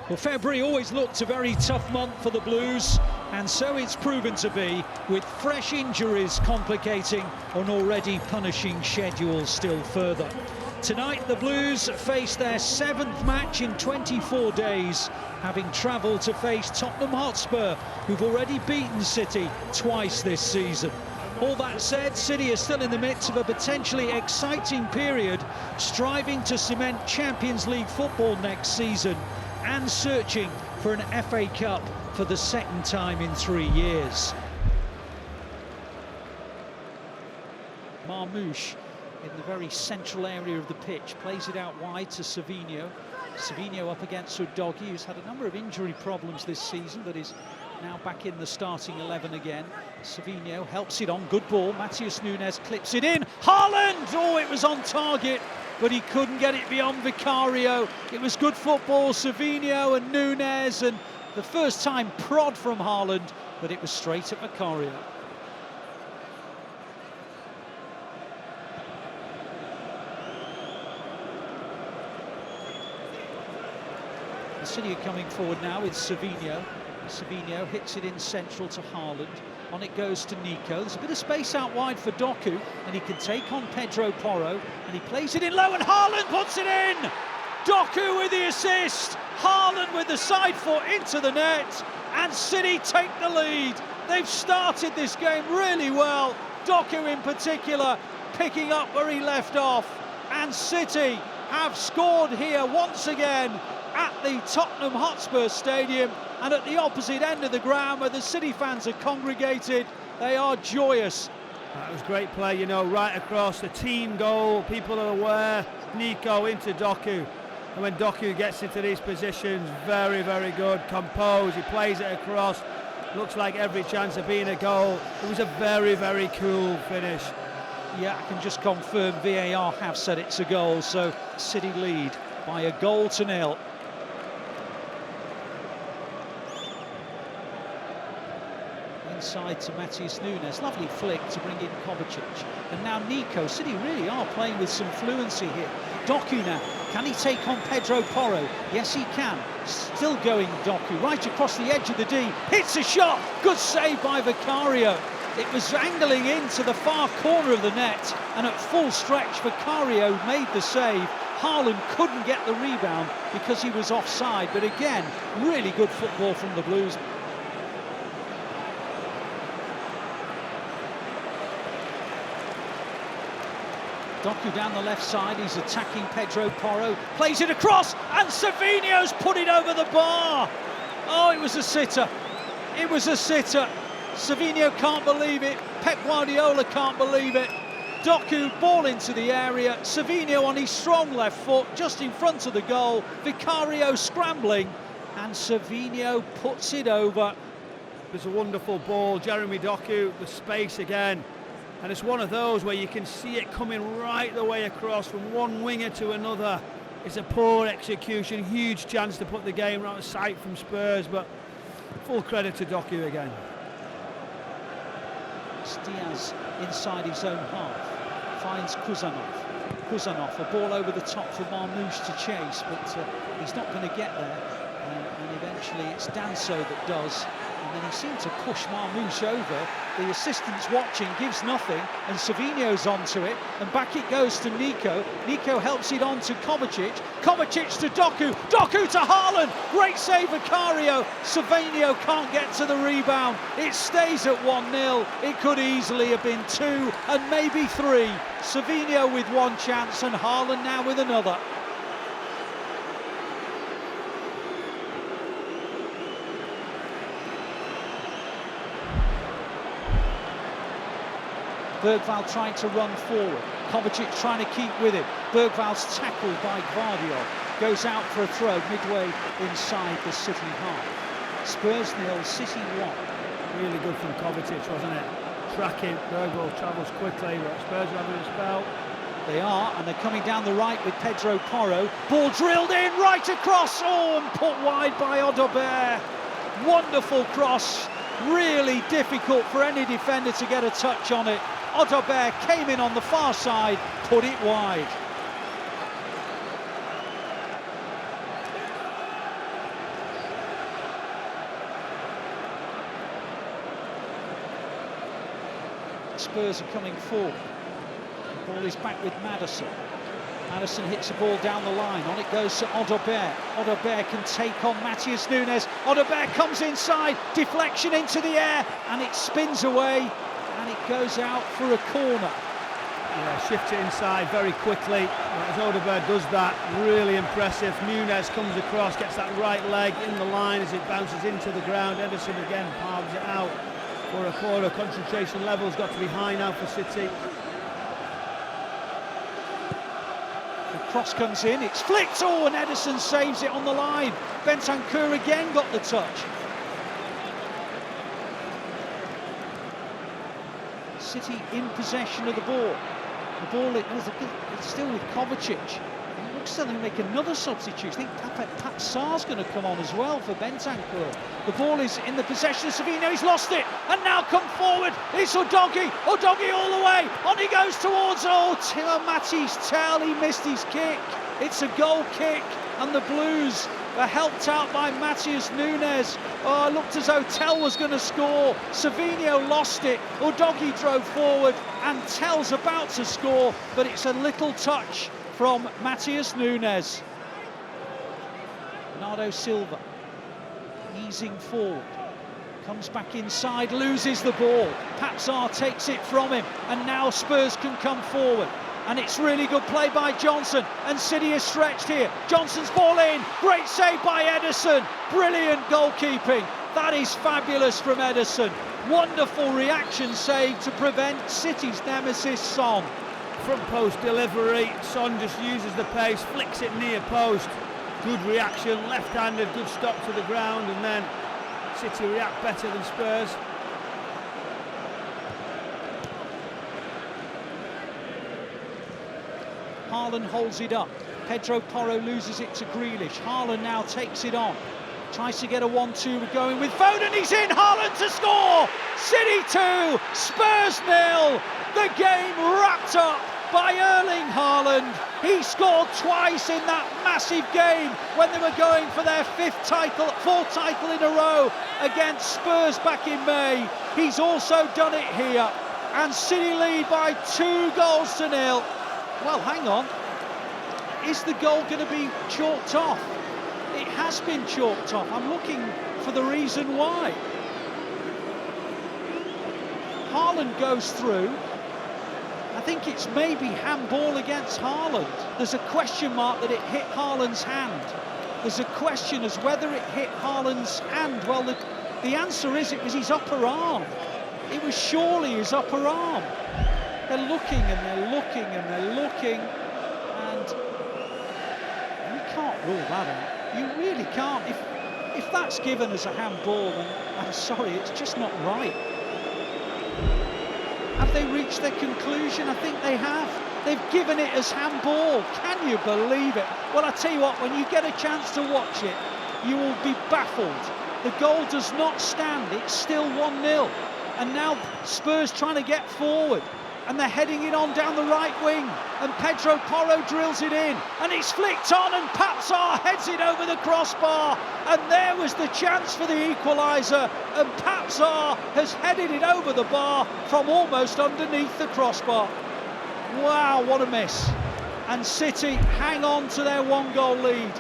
Well, February always looked a very tough month for the Blues, and so it's proven to be, with fresh injuries complicating an already punishing schedule still further. Tonight, the Blues face their 7th match in 24 days, having travelled to face Tottenham Hotspur, who've already beaten City twice this season. All that said, City are still in the midst of a potentially exciting period, striving to cement Champions League football next season and searching for an FA Cup for the second time in 3 years. Marmoush in the very central area of the pitch, plays it out wide to Savinho. Savinho up against Udogie, who's had a number of injury problems this season, but is now back in the starting 11 again. Savinho helps it on, good ball. Matheus Nunes clips it in. Haaland! Oh, it was on target, but he couldn't get it beyond Vicario. It was good football, Savinho and Nunes, and the first time prod from Haaland, but it was straight at Vicario. City are coming forward now with Savinho. Savinho hits it in central to Haaland. On it goes to Nico. There's a bit of space out wide for Doku, and he can take on Pedro Porro, and he plays it in low, and Haaland puts it in! Doku with the assist, Haaland with the side foot into the net, and City take the lead. They've started this game really well, Doku in particular picking up where he left off, and City have scored here once again at the Tottenham Hotspur Stadium, and at the opposite end of the ground where the City fans are congregated. They are joyous. That was great play, you know, right across the team goal. People are aware. Nico into Doku, and when Doku gets into these positions, very, very good, composed. He plays it across. Looks like every chance of being a goal. It was a very, very cool finish. Yeah, I can just confirm VAR have said it's a goal, so City lead by a goal to nil. Inside to Matheus Nunes, lovely flick to bring in Kovacic, and now Nico. City really are playing with some fluency here. Doku now, can he take on Pedro Porro? Yes, he can. Still going Doku, right across the edge of the D, hits a shot, good save by Vicario. It was angling into the far corner of the net, and at full stretch Vicario made the save. Haaland couldn't get the rebound because he was offside, but again, really good football from the Blues. Doku down the left side, he's attacking Pedro Porro, plays it across, and Savinho's put it over the bar. Oh, it was a sitter. It was a sitter. Savinho can't believe it. Pep Guardiola can't believe it. Doku, ball into the area. Savinho on his strong left foot, just in front of the goal. Vicario scrambling, and Savinho puts it over. It was a wonderful ball. Jeremy Doku, the space again. And it's one of those where you can see it coming right the way across from one winger to another. It's a poor execution, huge chance to put the game out of sight from Spurs, but full credit to Doku again. Diaz inside his own half, finds Kuzanov. Kuzanov, a ball over the top for Marmoush to chase, but he's not going to get there. And eventually it's Danso that does. And then he seemed to push Marmoush over. The assistant's watching, gives nothing, and Savinho's onto it, and back it goes to Nico. Nico helps it on to Kovacic. Kovacic to Doku. Doku to Haaland. Great save, Vicario. Savinho can't get to the rebound. It stays at 1-0. It could easily have been 2 and maybe 3. Savinho with one chance, and Haaland now with another. Bergvall trying to run forward. Kovacic trying to keep with him. Bergvall's tackled by Gvardiol. Goes out for a throw midway inside the City half. Spurs 0, City 1. Really good from Kovacic, wasn't it? Tracking, Bergvall travels quickly, but Spurs are having a spell. They are, and they're coming down the right with Pedro Porro. Ball drilled in, right across, oh, and put wide by Odobert. Wonderful cross. Really difficult for any defender to get a touch on it. Odobert came in on the far side, put it wide. Spurs are coming forward. The ball is back with Maddison. Maddison hits the ball down the line. On it goes to Odobert. Odobert can take on Matheus Nunes. Odobert comes inside, deflection into the air, and it spins away, and it goes out for a corner. Yeah, shifts it inside very quickly. As Odobert does that, really impressive. Nunes comes across, gets that right leg in the line as it bounces into the ground. Ederson again palms it out for a corner. Concentration level's got to be high now for City. The cross comes in, it's flicked, oh, and Ederson saves it on the line. Bentancur again got the touch. City in possession of the ball. The ball it's still with Kovacic. It looks like they make another substitute. I think Pat Sarr's going to come on as well for Bentancur. The ball is in the possession of Savinho. He's lost it, and now come forward. It's Udogie. Udogie all the way. On he goes towards Timo Matty's tail. He missed his kick. It's a goal kick, and the Blues are helped out by Matheus Nunes. Oh, it looked as though Tell was going to score. Savinho lost it. Udogie drove forward, and Tell's about to score, but it's a little touch from Matheus Nunes. Bernardo Silva easing forward, comes back inside, loses the ball. Papsar takes it from him, and now Spurs can come forward. And it's really good play by Johnson, and City is stretched here. Johnson's ball in, great save by Ederson. Brilliant goalkeeping. That is fabulous from Ederson. Wonderful reaction save to prevent City's nemesis, Son. Front post delivery, Son just uses the pace, flicks it near post. Good reaction, left-handed, good stop to the ground, and then City react better than Spurs. Haaland holds it up. Pedro Porro loses it to Grealish. Haaland now takes it on. Tries to get a 1-2 going with Foden. He's in. Haaland to score. City 2, Spurs 0. The game wrapped up by Erling Haaland. He scored twice in that massive game when they were going for their fourth title in a row against Spurs back in May. He's also done it here, and City lead by 2-0. Well, hang on. Is the goal going to be chalked off? It has been chalked off. I'm looking for the reason why. Haaland goes through. I think it's maybe handball against Haaland. There's a question mark that it hit Haaland's hand. There's a question as whether it hit Haaland's hand. Well, the answer is it was his upper arm. It was surely his upper arm. They're looking and they're looking and they're looking, and you can't rule that out. You really can't. If that's given as a handball, then I'm sorry, it's just not right. Have they reached their conclusion? I think they have. They've given it as handball. Can you believe it? Well, I tell you what, when you get a chance to watch it, you will be baffled. The goal does not stand. It's still 1-0. And now Spurs trying to get forward. And they're heading it on down the right wing, and Pedro Porro drills it in, and it's flicked on, and Papsar heads it over the crossbar, and there was the chance for the equaliser, and Papsar has headed it over the bar from almost underneath the crossbar. Wow, what a miss. And City hang on to their 1-goal lead.